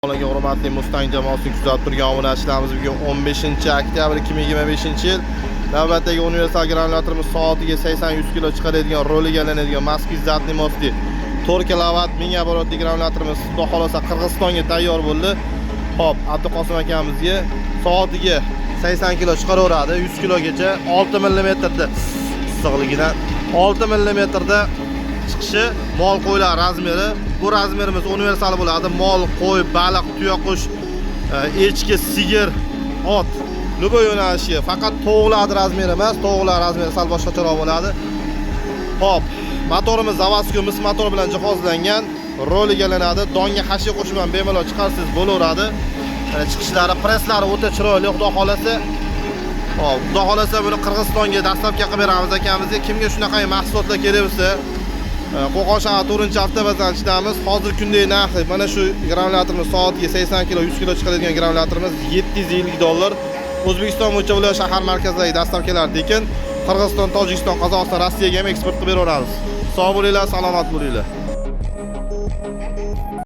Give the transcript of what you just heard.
Hurmatli Mustang jamoasini kuzatib turgan obunachilarimiz, bugun 15-oktyabr 2025-yil. Navbatdagi universal granulyatorimiz soatiga 80-100 kg chiqaradigan, roliga aylanadigan Moskva zatli mosti 4 kW 1000 оборотli granulyatorimiz Xudo xolosa Qirg'izistonga tayyor bo'ldi. Xo'p, Abduqosim akamizga soatiga 80 kg chiqaraveradi, 100 kg gacha 6 mm da issiqligidan 6 mm da chiqishi, mol qo'ylar razmeri. Bu razmerimiz universal bo'ladi. Mol, qo'y, baliq, tuyaqush, echki, sigir, ot, любой yo'nalishi. Faqat tovuqlar razmeri emas, tovuqlar razmeri sal boshqacharoq bo'ladi. Hop, motorimiz zavodskiy mis motor bilan jihozlangan. Roliga aylanadi. Donga hashiy qo'shib ham bemalol chiqarsangiz bo'laveradi. Chiqishlari, presslari o'ta chiroyli, xudo xolasa. Hop, xudo xolasa buni Qirg'izistonga dastlabki qilib beramiz akamizga. Kimga shunaqa mahsulotlar kerak bo'lsa, Qo'qon shahar 4-avtobazanchidamiz. Hozir kunday narxi mana shu granulyatorimiz soatiga 80 kg 100 kg chiqaradigan granulyatorimiz $750. O'zbekiston bo'yicha viloyat shahar markazlariga dastavkalar tekin. Qirg'iziston, Tojikiston, Qozog'iston, Rossiyaga ham eksport qilib beraveramiz. Sog' bo'linglar, salomat bo'linglar.